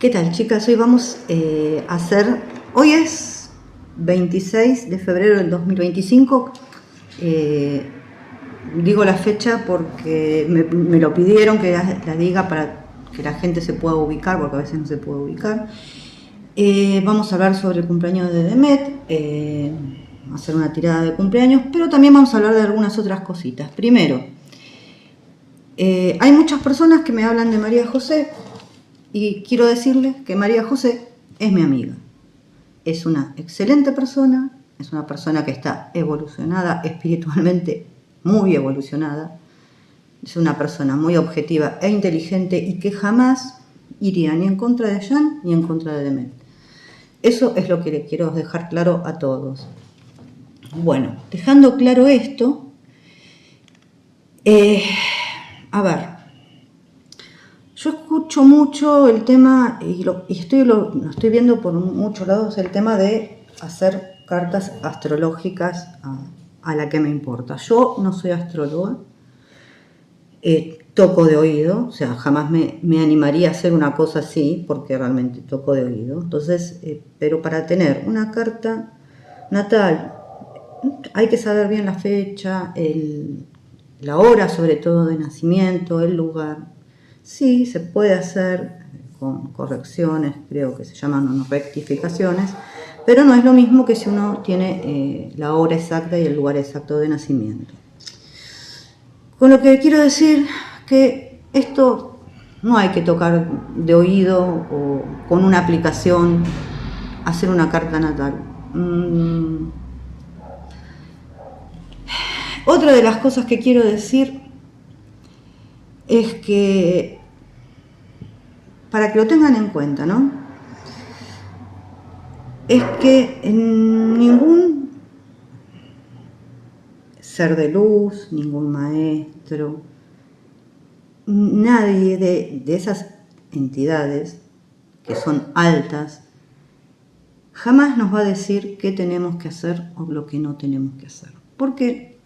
¿Qué tal, chicas? Hoy vamos a hacer... Hoy es 26 de febrero del 2025. Digo la fecha porque me lo pidieron que la diga para que la gente se pueda ubicar, porque a veces no se puede ubicar. Vamos a hablar sobre el cumpleaños de Demet, hacer una tirada de cumpleaños, pero también vamos a hablar de algunas otras cositas. Primero, hay muchas personas que me hablan de María José y quiero decirles que María José es mi amiga. Es una excelente persona, es una persona que está evolucionada espiritualmente, muy evolucionada. Es una persona muy objetiva e inteligente y que jamás iría ni en contra de Jan ni en contra de Demet. Eso es lo que le quiero dejar claro a todos. Bueno, dejando claro esto, a ver, yo escucho mucho el tema, y lo estoy viendo por muchos lados, el tema de hacer cartas astrológicas a la que me importa. Yo no soy astróloga, toco de oído, o sea, jamás me animaría a hacer una cosa así, porque realmente toco de oído. Entonces, pero para tener una carta natal, hay que saber bien la fecha, la hora sobre todo de nacimiento, el lugar. Sí, se puede hacer con correcciones, creo que se llaman rectificaciones, pero no es lo mismo que si uno tiene la hora exacta y el lugar exacto de nacimiento. Con lo que quiero decir que esto no hay que tocar de oído o con una aplicación hacer una carta natal. Otra de las cosas que quiero decir es que, para que lo tengan en cuenta, ¿no? Es que ningún ser de luz, ningún maestro, nadie de esas entidades que son altas, jamás nos va a decir qué tenemos que hacer o lo que no tenemos que hacer. Porque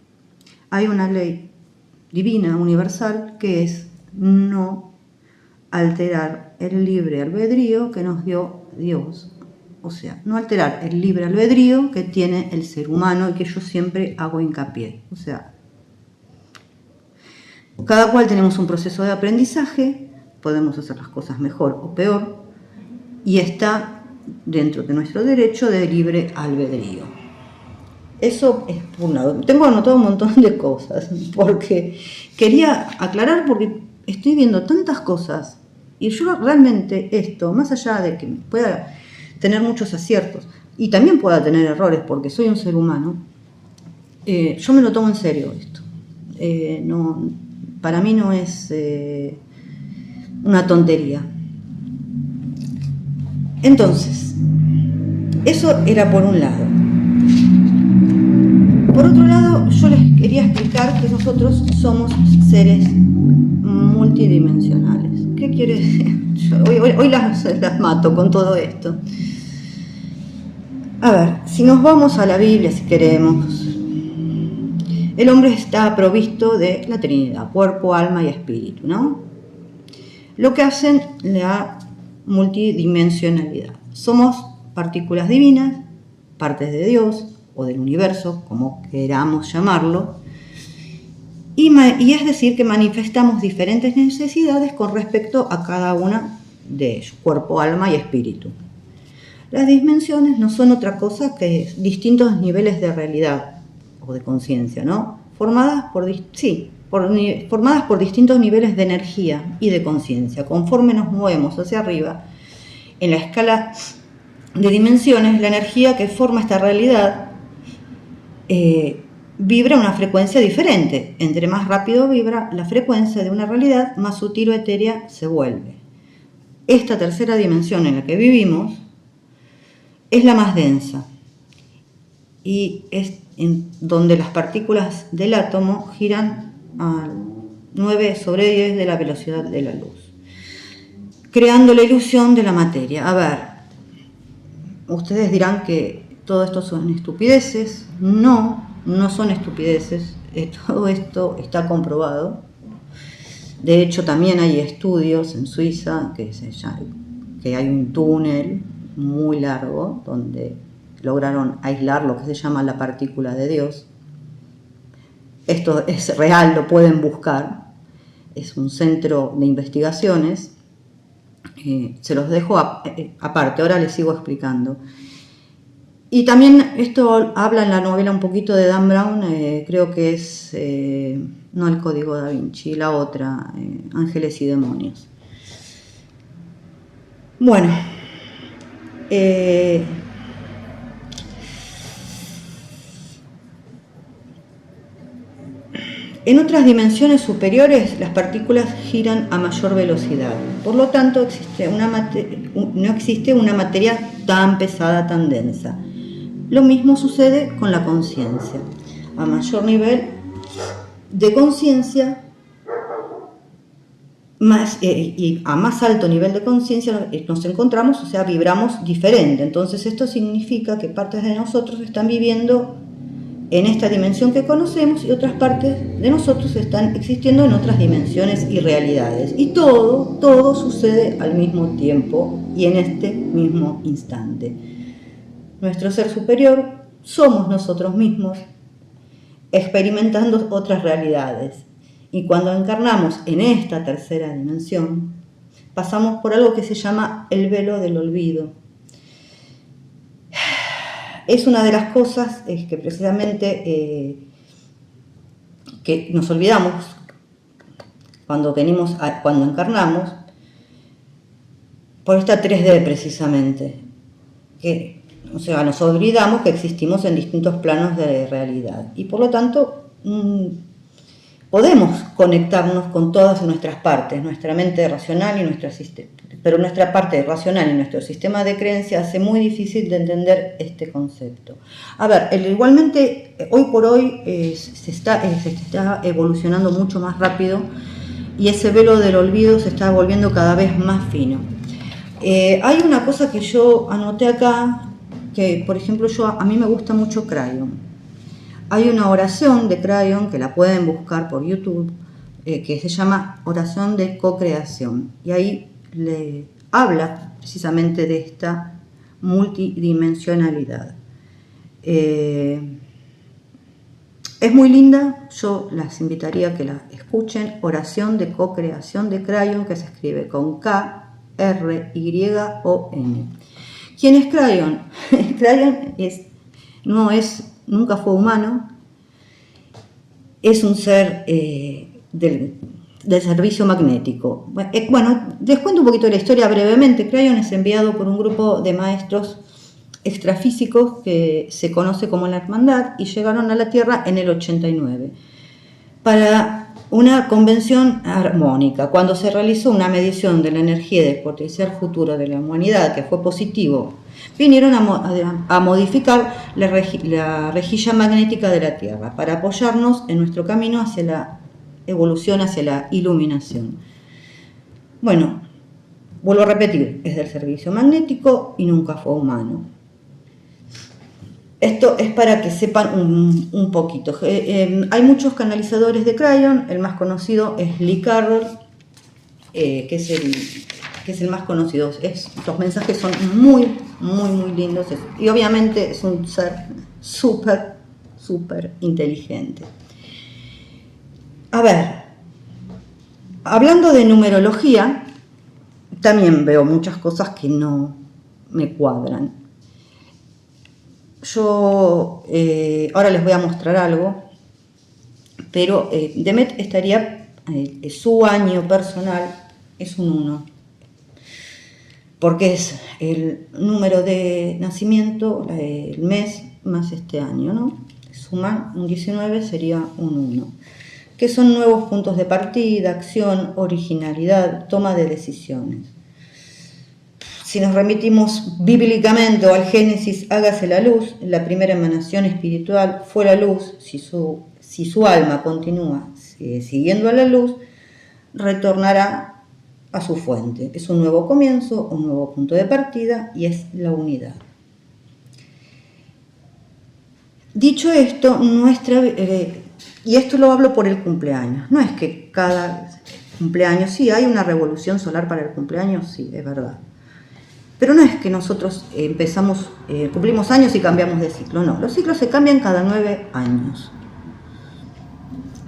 hay una ley divina, universal, que es no alterar el libre albedrío que nos dio Dios. O sea, no alterar el libre albedrío que tiene el ser humano y que yo siempre hago hincapié. O sea, cada cual tenemos un proceso de aprendizaje, podemos hacer las cosas mejor o peor, y está dentro de nuestro derecho de libre albedrío. Eso es por un lado. Tengo anotado un montón de cosas, porque quería aclarar, porque estoy viendo tantas cosas, y yo realmente esto, más allá de que pueda tener muchos aciertos, y también pueda tener errores, porque soy un ser humano, yo me lo tomo en serio esto. No, para mí no es una tontería. Entonces, eso era por un lado. Por otro lado, yo les quería explicar que nosotros somos seres multidimensionales. ¿Qué quiere decir? Hoy las mato con todo esto. A ver, si nos vamos a la Biblia, si queremos, el hombre está provisto de la Trinidad, cuerpo, alma y espíritu, ¿no? Lo que hacen la multidimensionalidad. Somos partículas divinas, partes de Dios o del universo, como queramos llamarlo, y es decir que manifestamos diferentes necesidades con respecto a cada una de ellos, cuerpo, alma y espíritu. Las dimensiones no son otra cosa que distintos niveles de realidad o de conciencia, ¿no? Formadas por distintos niveles de energía y de conciencia. Conforme nos movemos hacia arriba, en la escala de dimensiones, la energía que forma esta realidad vibra a una frecuencia diferente. Entre más rápido vibra la frecuencia de una realidad, más sutil o etérea se vuelve. Esta tercera dimensión en la que vivimos es la más densa y es en donde las partículas del átomo giran a 9/10 de la velocidad de la luz, creando la ilusión de la materia. A ver, ustedes dirán que todo esto son estupideces. No son estupideces. Todo esto está comprobado. De hecho, también hay estudios en Suiza que hay un túnel muy largo donde lograron aislar lo que se llama la partícula de Dios. Esto es real, lo pueden buscar. Es un centro de investigaciones. Se los dejo aparte, ahora les sigo explicando. Y también esto habla en la novela un poquito de Dan Brown, creo que es, no El Código Da Vinci, la otra, Ángeles y Demonios. Bueno, en otras dimensiones superiores las partículas giran a mayor velocidad, por lo tanto no existe una materia tan pesada, tan densa. Lo mismo sucede con la conciencia. A mayor nivel de conciencia y a más alto nivel de conciencia nos encontramos, o sea, vibramos diferente. Entonces esto significa que partes de nosotros están viviendo en esta dimensión que conocemos y otras partes de nosotros están existiendo en otras dimensiones y realidades. Y todo sucede al mismo tiempo y en este mismo instante. Nuestro ser superior somos nosotros mismos experimentando otras realidades. Y cuando encarnamos en esta tercera dimensión, pasamos por algo que se llama el velo del olvido. Es una de las cosas que precisamente que nos olvidamos cuando encarnamos, por esta 3D precisamente, o sea, nos olvidamos que existimos en distintos planos de realidad y por lo tanto podemos conectarnos con todas nuestras partes, nuestra mente racional y nuestro sistema, pero nuestra parte racional y nuestro sistema de creencias hace muy difícil de entender este concepto. A ver, igualmente hoy por hoy se está evolucionando mucho más rápido y ese velo del olvido se está volviendo cada vez más fino. Hay una cosa que yo anoté acá, que por ejemplo a mí me gusta mucho Crayon. Hay una oración de Crayon que la pueden buscar por YouTube, que se llama oración de co-creación. Y ahí le habla precisamente de esta multidimensionalidad. Es muy linda, yo las invitaría a que la escuchen. Oración de co-creación de Crayon, que se escribe con K-R-Y-O-N. ¿Quién es Crayon? Crayon nunca fue humano, es un ser del servicio magnético. Bueno, les cuento un poquito de la historia brevemente. Crayon es enviado por un grupo de maestros extrafísicos que se conoce como la Hermandad y llegaron a la Tierra en el 89 para una convención armónica. Cuando se realizó una medición de la energía y del potencial futuro de la humanidad, que fue positivo, vinieron a modificar la rejilla magnética de la Tierra para apoyarnos en nuestro camino hacia la evolución, hacia la iluminación. Bueno, vuelvo a repetir, es del servicio magnético y nunca fue humano. Esto es para que sepan un poquito. Hay muchos canalizadores de Crayon, el más conocido es Lee Carroll, que es el más conocido. Los mensajes son muy lindos y obviamente es un ser súper inteligente. A ver, hablando de numerología, también veo muchas cosas que no me cuadran. Yo ahora les voy a mostrar algo, pero Demet estaría, su año personal es un 1, porque es el número de nacimiento, el mes más este año, ¿no? Suman un 19, sería un 1, que son nuevos puntos de partida, acción, originalidad, toma de decisiones. Si nos remitimos bíblicamente o al Génesis, hágase la luz, la primera emanación espiritual fue la luz. Si su alma continúa siguiendo a la luz, retornará a su fuente. Es un nuevo comienzo, un nuevo punto de partida y es la unidad. Dicho esto, y esto lo hablo por el cumpleaños, no es que cada cumpleaños, sí, hay una revolución solar para el cumpleaños, sí, es verdad. Pero no es que nosotros cumplimos años y cambiamos de ciclo, no, los ciclos se cambian cada 9 años.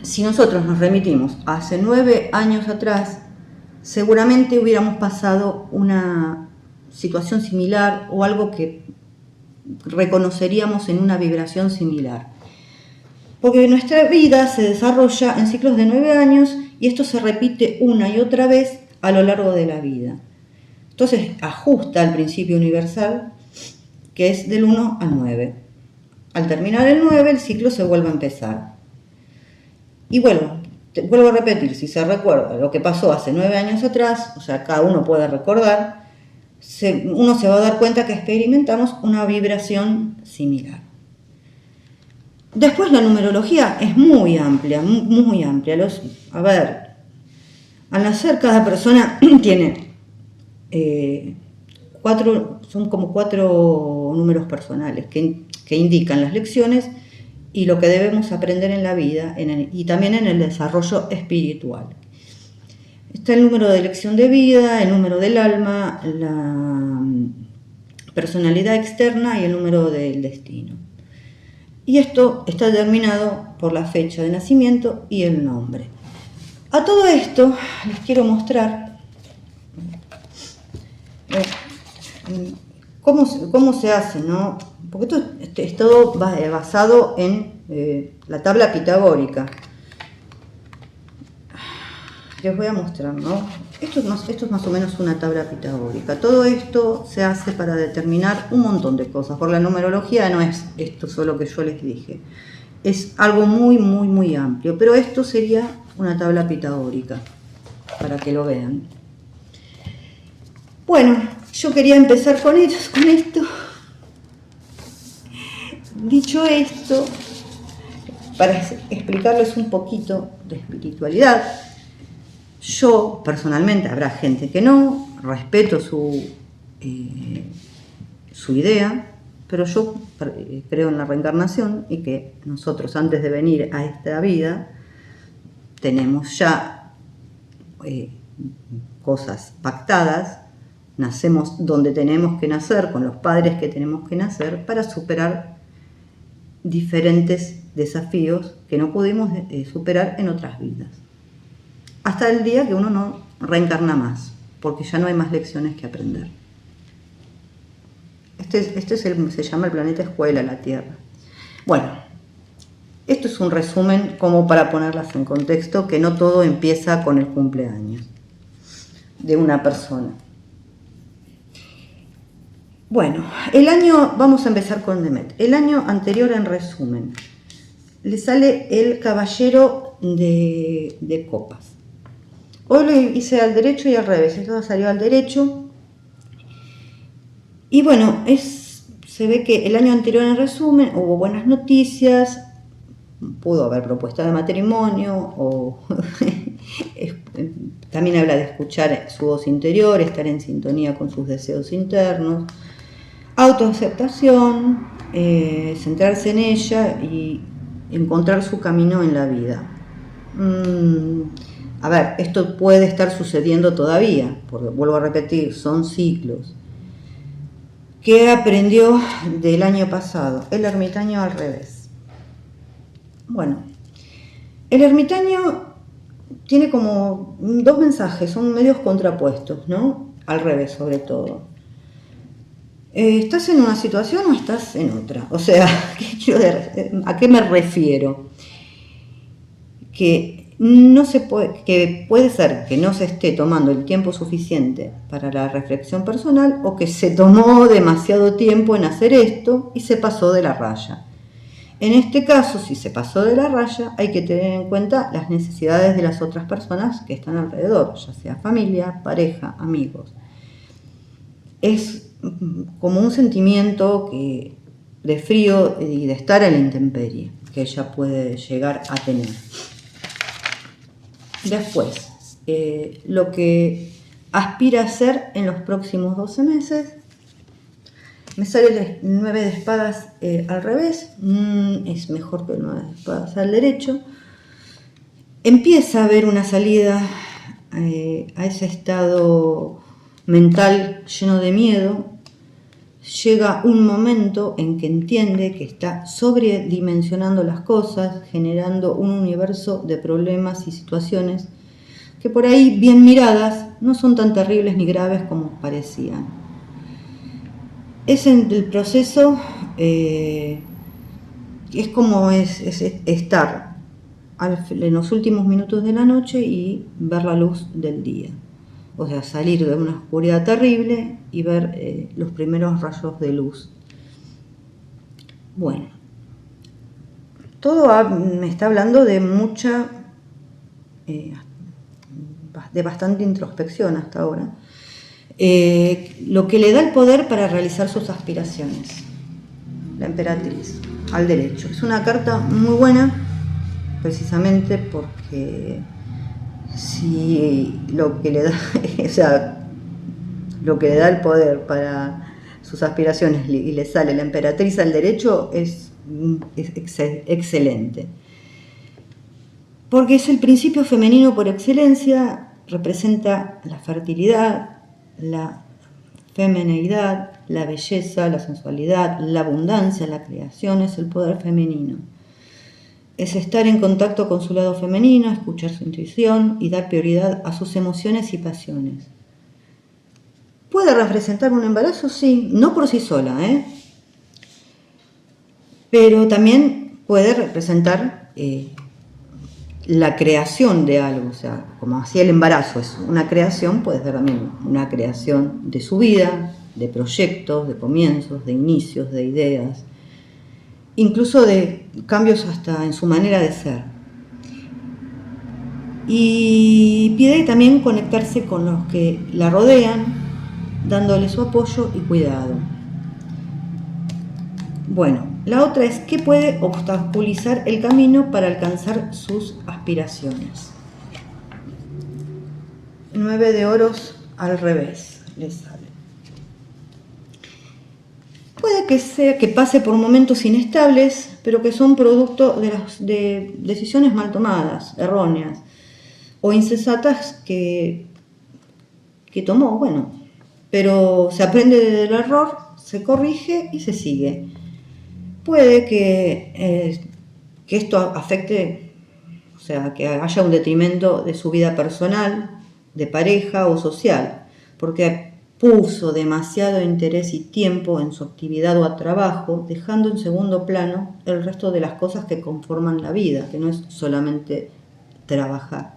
Si nosotros nos remitimos hace 9 años atrás, seguramente hubiéramos pasado una situación similar o algo que reconoceríamos en una vibración similar. Porque nuestra vida se desarrolla en ciclos de 9 años y esto se repite una y otra vez a lo largo de la vida. Entonces ajusta al principio universal, que es del 1 al 9. Al terminar el 9, el ciclo se vuelve a empezar. Y bueno, vuelvo a repetir, si se recuerda lo que pasó hace 9 años atrás, o sea, cada uno puede recordar, uno se va a dar cuenta que experimentamos una vibración similar. Después la numerología es muy amplia, muy amplia. Al nacer cada persona tiene son como 4 números personales que indican las lecciones y lo que debemos aprender en la vida y también en el desarrollo espiritual. Está el número de elección de vida, el número del alma, la personalidad externa y el número del destino. Y esto está determinado por la fecha de nacimiento y el nombre. A todo esto les quiero mostrar cómo se hace, ¿no? Porque esto es todo basado en la tabla pitagórica. Les voy a mostrar, ¿no? Esto es más o menos una tabla pitagórica. Todo esto se hace para determinar un montón de cosas. Por la numerología no es esto solo que yo les dije. Es algo muy, muy, muy amplio. Pero esto sería una tabla pitagórica, para que lo vean. Bueno, yo quería empezar con esto. Dicho esto, para explicarles un poquito de espiritualidad, yo personalmente, habrá gente que no, respeto su idea, pero yo creo en la reencarnación y que nosotros antes de venir a esta vida tenemos ya cosas pactadas, nacemos donde tenemos que nacer, con los padres que tenemos que nacer para superar diferentes desafíos que no pudimos superar en otras vidas. Hasta el día que uno no reencarna más, porque ya no hay más lecciones que aprender. Se llama el planeta escuela, la Tierra. Bueno, esto es un resumen como para ponerlas en contexto, que no todo empieza con el cumpleaños de una persona. Bueno, vamos a empezar con Demet. El año anterior, en resumen, le sale el caballero de copas. Hoy lo hice al derecho y al revés, esto salió al derecho. Y bueno, se ve que el año anterior, en resumen, hubo buenas noticias, pudo haber propuesta de matrimonio, o también habla de escuchar su voz interior, estar en sintonía con sus deseos internos, autoaceptación, centrarse en ella y encontrar su camino en la vida. Esto puede estar sucediendo todavía, porque vuelvo a repetir, son ciclos. ¿Qué aprendió del año pasado? El ermitaño al revés. Bueno, el ermitaño tiene como 2 mensajes, son medios contrapuestos, ¿no? Al revés, sobre todo. ¿Estás en una situación o estás en otra? O sea, ¿a qué me refiero? Que puede ser que no se esté tomando el tiempo suficiente para la reflexión personal o que se tomó demasiado tiempo en hacer esto y se pasó de la raya. En este caso, si se pasó de la raya, hay que tener en cuenta las necesidades de las otras personas que están alrededor, ya sea familia, pareja, amigos. Es como un sentimiento de frío y de estar en la intemperie que ella puede llegar a tener. Después, lo que aspira a hacer en los próximos 12 meses. Me sale el 9 de espadas al revés, es mejor que el 9 de espadas al derecho. Empieza a haber una salida a ese estado mental lleno de miedo, llega un momento en que entiende que está sobredimensionando las cosas, generando un universo de problemas y situaciones que por ahí, bien miradas, no son tan terribles ni graves como parecían. Es en el proceso, es como es estar en los últimos minutos de la noche y ver la luz del día. O sea, salir de una oscuridad terrible y ver los primeros rayos de luz. Bueno, todo me está hablando de de bastante introspección hasta ahora. Lo que le da el poder para realizar sus aspiraciones. La emperatriz, al derecho. Es una carta muy buena, precisamente porque si lo que le da, o sea, lo que le da el poder para sus aspiraciones y le sale la emperatriz al derecho es excelente. Porque es el principio femenino por excelencia, representa la fertilidad, la femineidad, la belleza, la sensualidad, la abundancia, la creación, es el poder femenino. Es estar en contacto con su lado femenino, escuchar su intuición y dar prioridad a sus emociones y pasiones. ¿Puede representar un embarazo? Sí, no por sí sola, pero también puede representar la creación de algo, o sea, como así el embarazo es una creación, puede ser también una creación de su vida, de proyectos, de comienzos, de inicios, de ideas, incluso de cambios hasta en su manera de ser. Y pide también conectarse con los que la rodean, dándole su apoyo y cuidado. Bueno, la otra es que puede obstaculizar el camino para alcanzar sus aspiraciones. 9 de oros al revés le sale. Puede que sea que pase por momentos inestables, pero que son producto de decisiones mal tomadas, erróneas o insensatas que tomó, bueno, pero se aprende del error, se corrige y se sigue. Puede que esto afecte, o sea, que haya un detrimento de su vida personal, de pareja o social, porque puso demasiado interés y tiempo en su actividad o trabajo, dejando en segundo plano el resto de las cosas que conforman la vida, que no es solamente trabajar,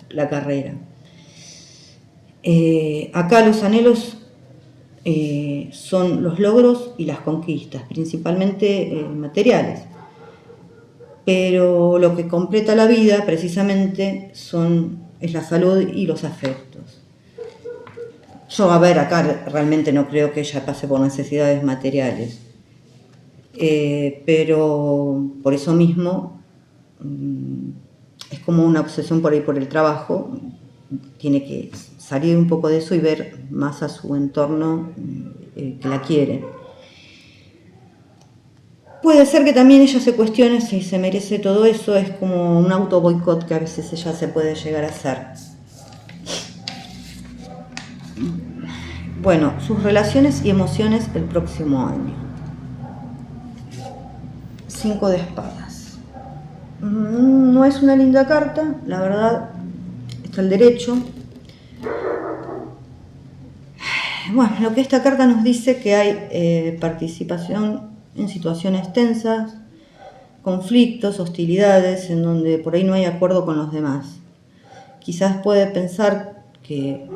la carrera. Acá los anhelos son los logros y las conquistas, principalmente materiales. Pero lo que completa la vida precisamente es la salud y los afectos. Yo, acá realmente no creo que ella pase por necesidades materiales, pero por eso mismo es como una obsesión por ahí por el trabajo. Tiene que salir un poco de eso y ver más a su entorno que la quiere. Puede ser que también ella se cuestione si se merece todo eso, es como un auto boicot que a veces ella se puede llegar a hacer. Bueno, sus relaciones y emociones el próximo año. 5 de espadas. No es una linda carta, la verdad, está el derecho. Bueno, lo que esta carta nos dice que hay participación en situaciones tensas, conflictos, hostilidades, en donde por ahí no hay acuerdo con los demás. Quizás puede pensar que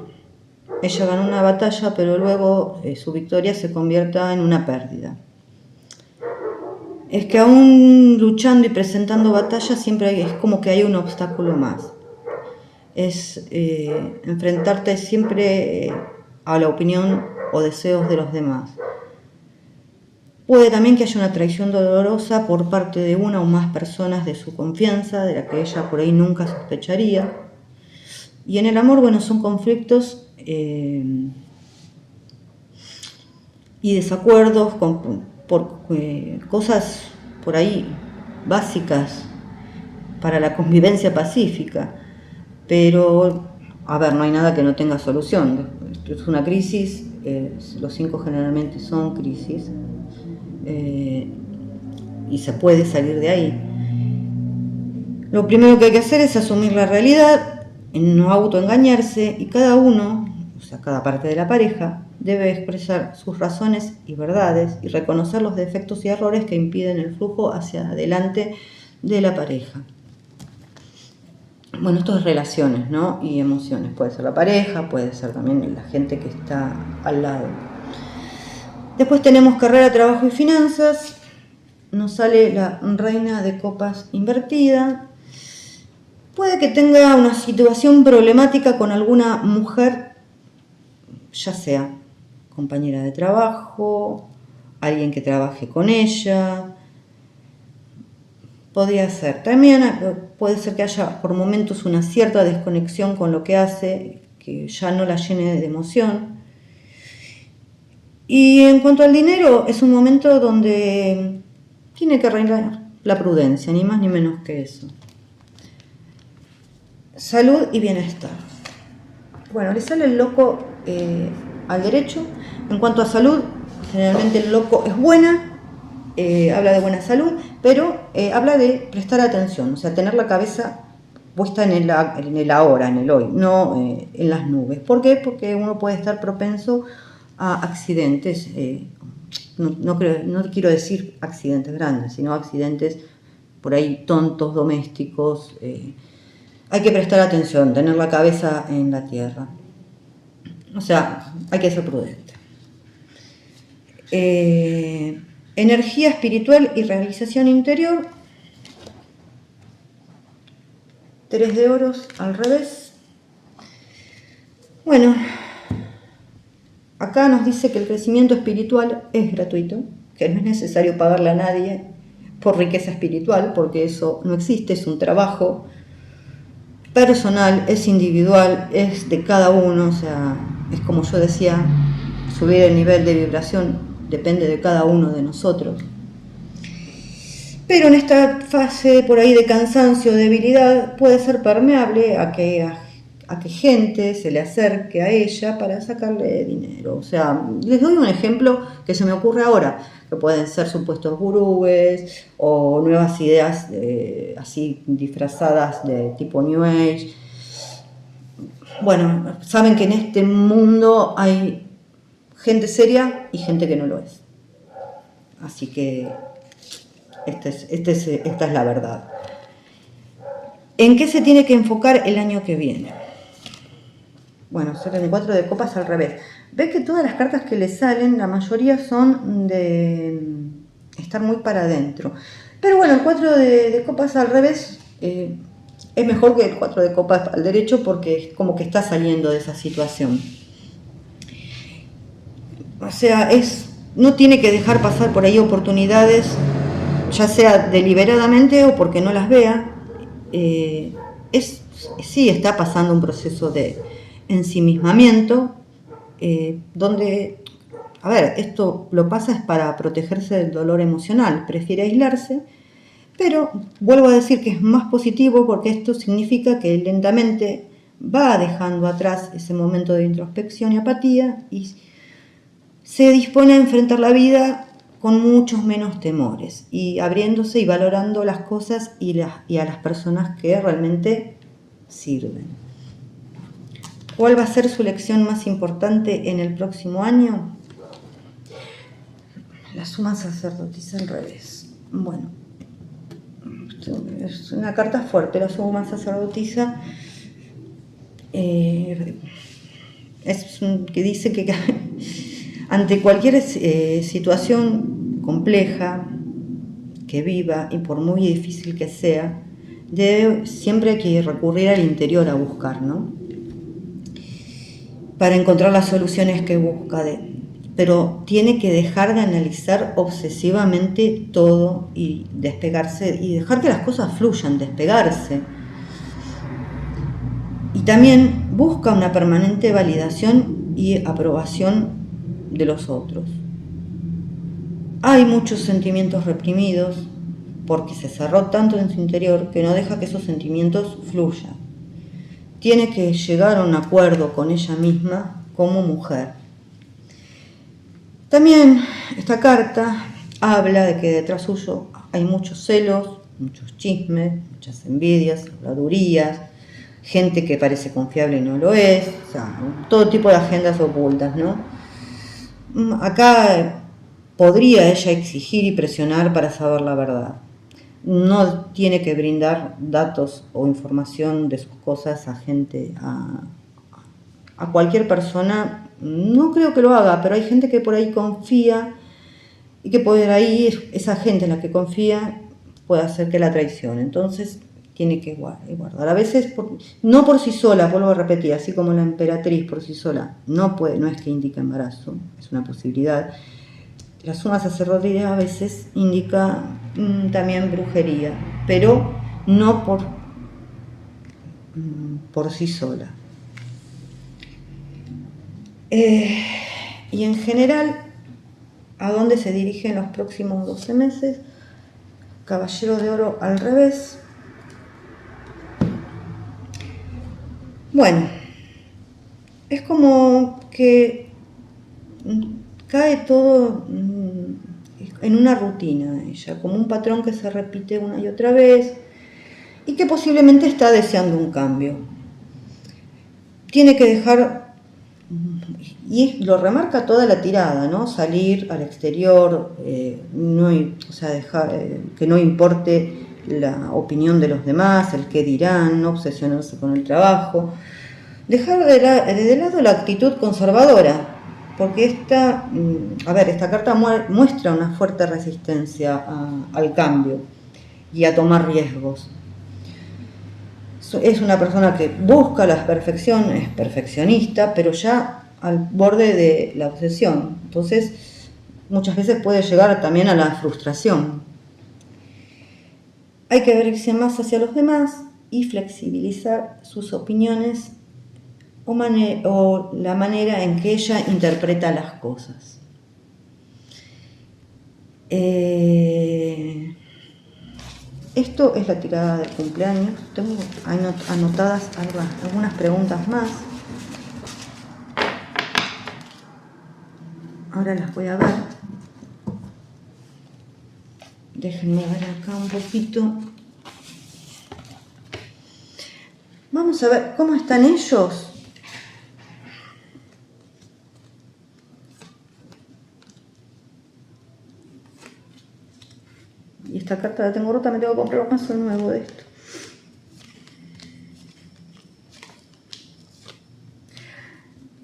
ella ganó una batalla, pero luego su victoria se convierta en una pérdida. Es que aún luchando y presentando batalla siempre es como que hay un obstáculo más. Es enfrentarte siempre a la opinión o deseos de los demás. Puede también que haya una traición dolorosa por parte de una o más personas de su confianza, de la que ella por ahí nunca sospecharía. Y en el amor, bueno, son conflictos y desacuerdos por cosas por ahí básicas para la convivencia pacífica, pero a ver, no hay nada que no tenga solución. Esto es una crisis, los 5 generalmente son crisis, y se puede salir de ahí. Lo primero que hay que hacer es asumir la realidad, no autoengañarse, y cada uno, o sea, cada parte de la pareja, debe expresar sus razones y verdades y reconocer los defectos y errores que impiden el flujo hacia adelante de la pareja. Bueno, esto es relaciones, ¿no? Y emociones. Puede ser la pareja, puede ser también la gente que está al lado. Después tenemos carrera, trabajo y finanzas. Nos sale la reina de copas invertida. Puede que tenga una situación problemática con alguna mujer, ya sea compañera de trabajo, alguien que trabaje con ella. Podría ser. También puede ser que haya por momentos una cierta desconexión con lo que hace, que ya no la llene de emoción. Y en cuanto al dinero, es un momento donde tiene que reinar la prudencia, ni más ni menos que eso. Salud y bienestar. Bueno, le sale el loco al derecho. En cuanto a salud, generalmente el loco es buena. Habla de buena salud, pero habla de prestar atención, o sea, tener la cabeza puesta en el ahora, en el hoy, no en las nubes. ¿Por qué? Porque uno puede estar propenso a accidentes, no quiero decir accidentes grandes, sino accidentes por ahí tontos, domésticos. Hay que prestar atención, tener la cabeza en la tierra. O sea, hay que ser prudente. Energía espiritual y realización interior. 3 de oros al revés. Bueno, acá nos dice que el crecimiento espiritual es gratuito, que no es necesario pagarle a nadie por riqueza espiritual, porque eso no existe, es un trabajo personal, es individual, es de cada uno, o sea, es como yo decía, subir el nivel de vibración depende de cada uno de nosotros. Pero en esta fase por ahí de cansancio o debilidad puede ser permeable a que gente se le acerque a ella para sacarle dinero. O sea, les doy un ejemplo que se me ocurre ahora, que pueden ser supuestos gurúes o nuevas ideas así disfrazadas de tipo New Age. Bueno, saben que en este mundo hay gente seria y gente que no lo es. Así que esta es la verdad. ¿En qué se tiene que enfocar el año que viene? Bueno, salen el 4 de copas al revés. Ves que todas las cartas que le salen, la mayoría son de estar muy para adentro. Pero bueno, el 4 de copas al revés es mejor que el 4 de copas al derecho, porque es como que está saliendo de esa situación. O sea, no tiene que dejar pasar por ahí oportunidades, ya sea deliberadamente o porque no las vea. Sí está pasando un proceso de ensimismamiento, donde, a ver, esto lo pasa es para protegerse del dolor emocional, prefiere aislarse, pero vuelvo a decir que es más positivo, porque esto significa que lentamente va dejando atrás ese momento de introspección y apatía y se dispone a enfrentar la vida con muchos menos temores y abriéndose y valorando las cosas y a las personas que realmente sirven. ¿Cuál va a ser su lección más importante en el próximo año? La suma sacerdotisa al revés. Bueno, es una carta fuerte, la suma sacerdotisa. Que dice que ante cualquier situación compleja que viva, y por muy difícil que sea, siempre hay que recurrir al interior a buscar, ¿no? Para encontrar las soluciones que busca, pero tiene que dejar de analizar obsesivamente todo y despegarse, y dejar que las cosas fluyan, despegarse. Y también busca una permanente validación y aprobación de los otros. Hay muchos sentimientos reprimidos porque se cerró tanto en su interior que no deja que esos sentimientos fluyan. tiene que llegar a un acuerdo con ella misma como mujer. También esta carta habla de que detrás suyo hay muchos celos, muchos chismes, muchas envidias, habladurías, gente que parece confiable y no lo es, o sea, todo tipo de agendas ocultas, ¿no? Acá podría ella exigir y presionar para saber la verdad. No tiene que brindar datos o información de sus cosas a gente, a cualquier persona. No creo que lo haga, pero hay gente que por ahí confía y que por ahí esa gente en la que confía puede hacer que la traicione. Entonces tiene que guardar. A veces, no por sí sola, vuelvo a repetir, así como la emperatriz por sí sola, no es que indica embarazo, es una posibilidad. La suma sacerdotal a veces indica también brujería, pero no por sí sola. Y en general, ¿a dónde se dirigen los próximos 12 meses? Caballero de Oro al revés. Bueno, es como que cae todo en una rutina ella, como un patrón que se repite una y otra vez y que posiblemente está deseando un cambio. Tiene que dejar, y lo remarca toda la tirada, ¿no? Salir al exterior, o sea, dejar, que no importe la opinión de los demás, el qué dirán, no obsesionarse con el trabajo, dejar de lado la actitud conservadora, porque esta carta muestra una fuerte resistencia al cambio y a tomar riesgos. Es una persona que busca la perfección, es perfeccionista, pero ya al borde de la obsesión. Entonces, muchas veces puede llegar también a la frustración. Hay que verse más hacia los demás y flexibilizar sus opiniones o la manera en que ella interpreta las cosas. Esto es la tirada del cumpleaños. Tengo anotadas algunas preguntas más. Ahora las voy a ver. Déjenme ver acá un poquito. Vamos a ver cómo están ellos. Y esta carta la tengo rota, me tengo que comprar un mazo nuevo de esto.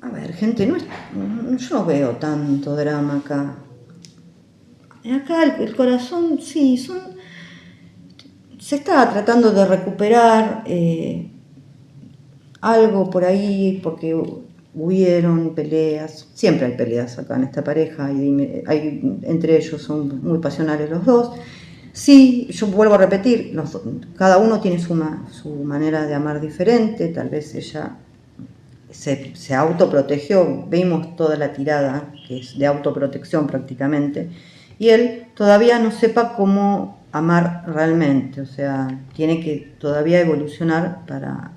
A ver, gente, yo no veo tanto drama acá. Acá el corazón, sí, se está tratando de recuperar algo por ahí, porque hubieron peleas, siempre hay peleas acá en esta pareja, entre ellos son muy pasionales los dos. Sí, yo vuelvo a repetir, cada uno tiene su manera de amar diferente, tal vez ella se autoprotegió, vimos toda la tirada, que es de autoprotección prácticamente, y él todavía no sepa cómo amar realmente, o sea, tiene que todavía evolucionar para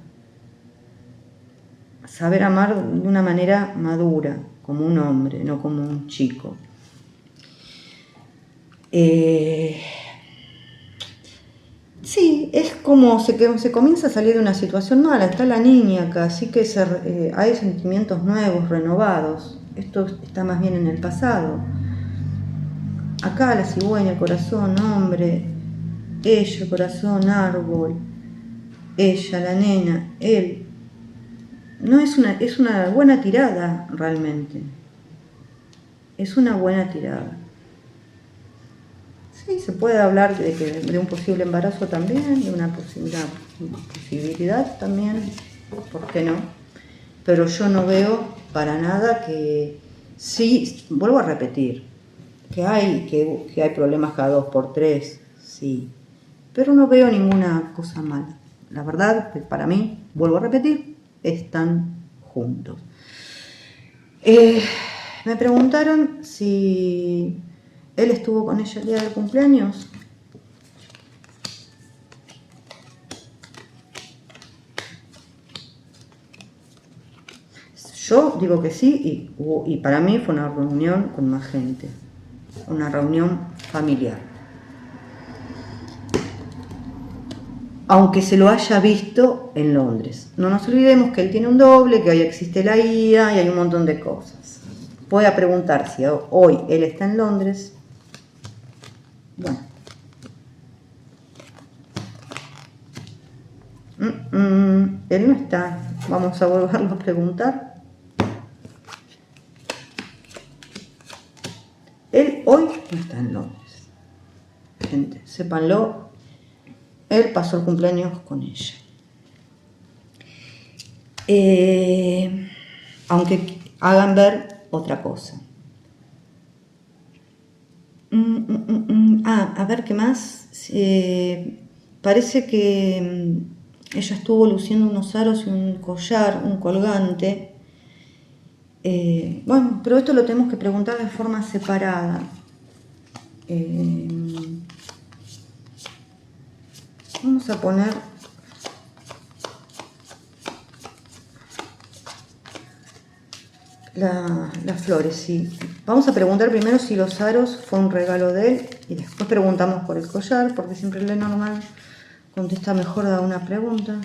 saber amar de una manera madura, como un hombre, no como un chico. Sí, es como se comienza a salir de una situación mala, está la niña acá, así que hay sentimientos nuevos, renovados. Esto está más bien en el pasado. Acá la cigüeña, el corazón, hombre, ella, el corazón, árbol, ella, la nena, él. No es una buena tirada realmente. Es una buena tirada. Sí, se puede hablar de un posible embarazo también, de una posibilidad también, ¿por qué no? Pero yo no veo para nada que, sí, vuelvo a repetir, que hay problemas cada 2x3, sí, pero no veo ninguna cosa mala. La verdad, para mí, vuelvo a repetir, están juntos. Me preguntaron si él estuvo con ella el día del cumpleaños. Yo digo que sí y para mí fue una reunión con más gente, una reunión familiar. Aunque se lo haya visto en Londres. No nos olvidemos que él tiene un doble, que hoy existe la IA y hay un montón de cosas. Voy a preguntar si hoy él está en Londres. Bueno. Él no está. Vamos a volverlo a preguntar. Él hoy no está en Londres. Gente, sépanlo. Él pasó el cumpleaños con ella. Aunque hagan ver otra cosa. A ver qué más. Parece que ella estuvo luciendo unos aros y un collar, un colgante. Bueno, pero esto lo tenemos que preguntar de forma separada. Vamos a poner las flores, sí. Vamos a preguntar primero si los aros fue un regalo de él y después preguntamos por el collar, porque siempre Lenormand contesta mejor a una pregunta.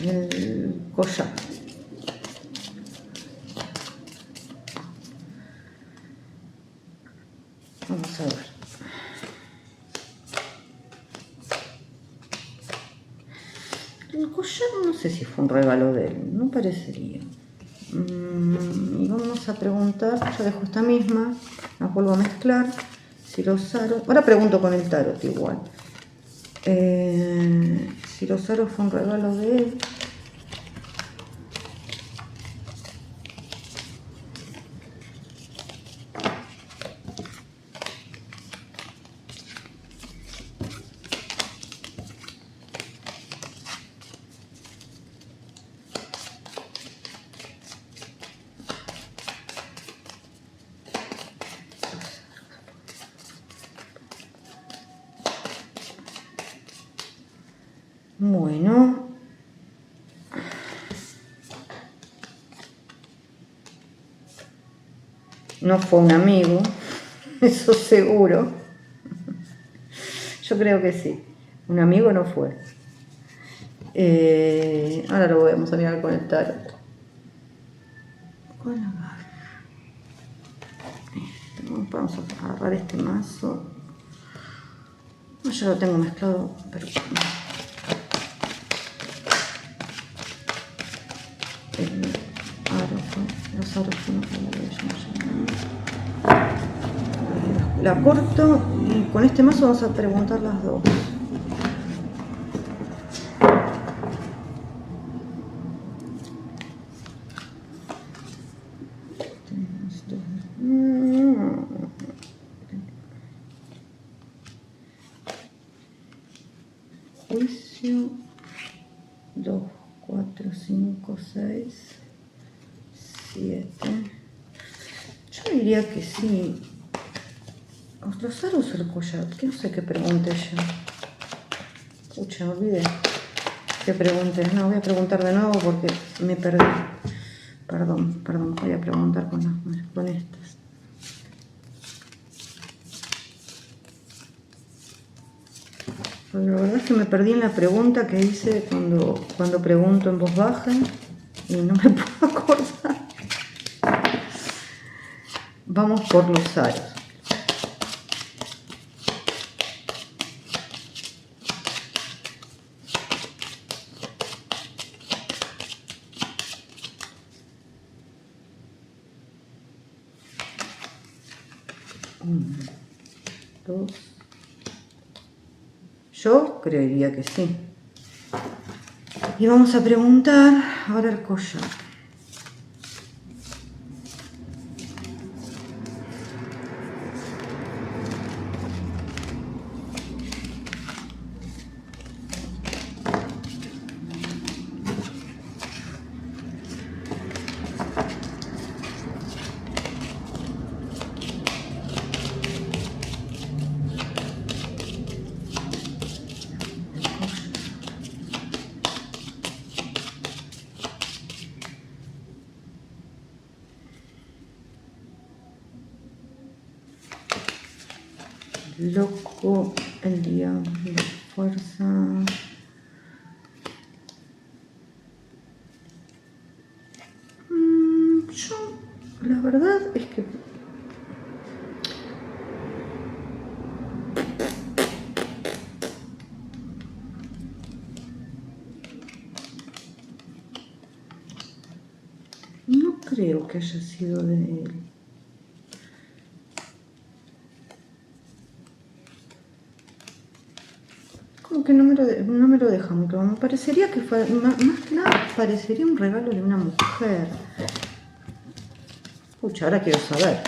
El collar. Vamos a ver. El collar no sé si fue un regalo de él, no parecería. Y vamos a preguntar, ya dejo esta misma, la vuelvo a mezclar. Si los aros, ahora pregunto con el tarot igual. Si los aros fue un regalo de él. Bueno, no fue un amigo, eso seguro. Yo creo que sí, un amigo no fue. Ahora lo vamos a mirar con el tarot. Con la garra. Vamos a agarrar este mazo. No, ya lo tengo mezclado, pero los aros la corto y con este mazo vamos a preguntar las dos. Juicio 2, 4, 5, 6, 7. Yo diría que sí. Los aros o el collar, que no sé qué pregunté yo. Pucha, me olvidé qué pregunté. No, voy a preguntar de nuevo porque me perdí. Perdón, voy a preguntar con estas. Pero la verdad es que me perdí en la pregunta que hice cuando pregunto en voz baja y no me puedo acordar. Vamos por los aros. Dos. Yo creería que sí. Y vamos a preguntar ahora el collar. loco, el diablo, la fuerza. Yo, la verdad es que no creo que haya sido de él. Como que no me lo deja muy claro. Me parecería que fue, más que nada, parecería un regalo de una mujer. Pucha, ahora quiero saber.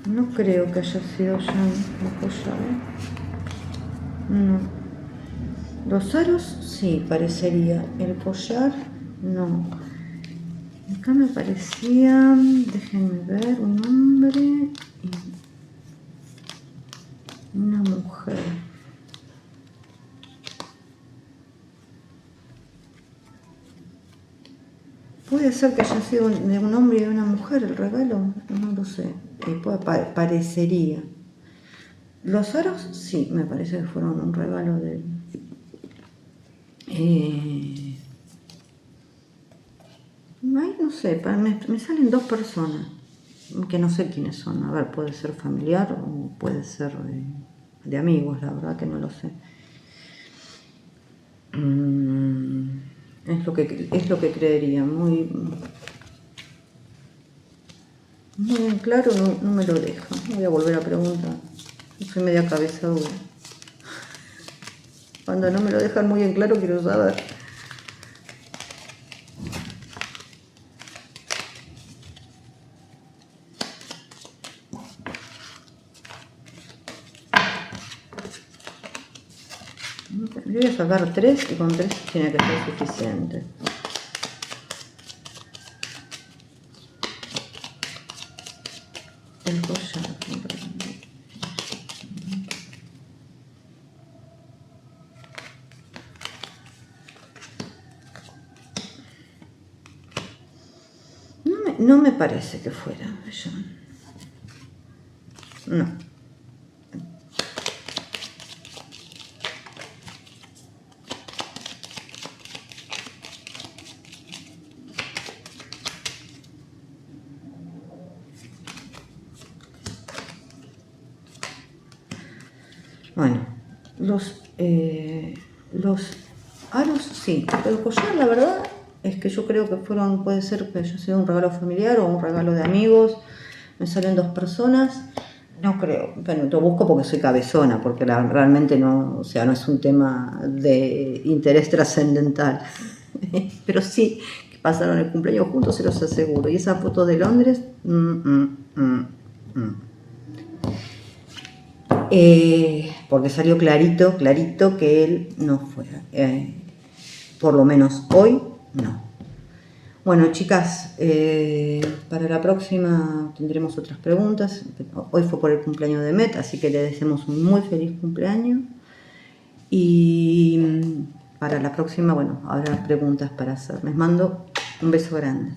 No creo que haya sido ya el collar. No. Los aros sí parecería. El collar no. Acá me parecía, déjenme ver, un hombre y una mujer. Puede ser que haya sido de un hombre y de una mujer el regalo, no lo sé. Parecería. Los aros sí, me parece que fueron un regalo de él. Ay, no sé, me salen dos personas que no sé quiénes son. A ver, puede ser familiar o puede ser de amigos, la verdad que no lo sé. Es lo que creería, muy en claro no me lo deja. Voy a volver a preguntar. Soy media cabeza dura. Cuando no me lo dejan muy en claro quiero saber. Yo voy a sacar 3 y con 3 tiene que ser suficiente. El collar. No me parece que fuera ella. No. Bueno, los aros sí, pero el collar la verdad es que yo creo que puede ser que haya sido un regalo familiar o un regalo de amigos. Me salen 2 personas, no creo, bueno, lo busco porque soy cabezona, porque realmente no, o sea, no es un tema de interés trascendental, pero sí que pasaron el cumpleaños juntos, se los aseguro. Y esa foto de Londres, porque salió clarito que él no fuera, por lo menos hoy no. Bueno, chicas, para la próxima tendremos otras preguntas. Hoy fue por el cumpleaños de Met, así que le deseamos un muy feliz cumpleaños. Y para la próxima, bueno, habrá preguntas para hacer. Les mando un beso grande.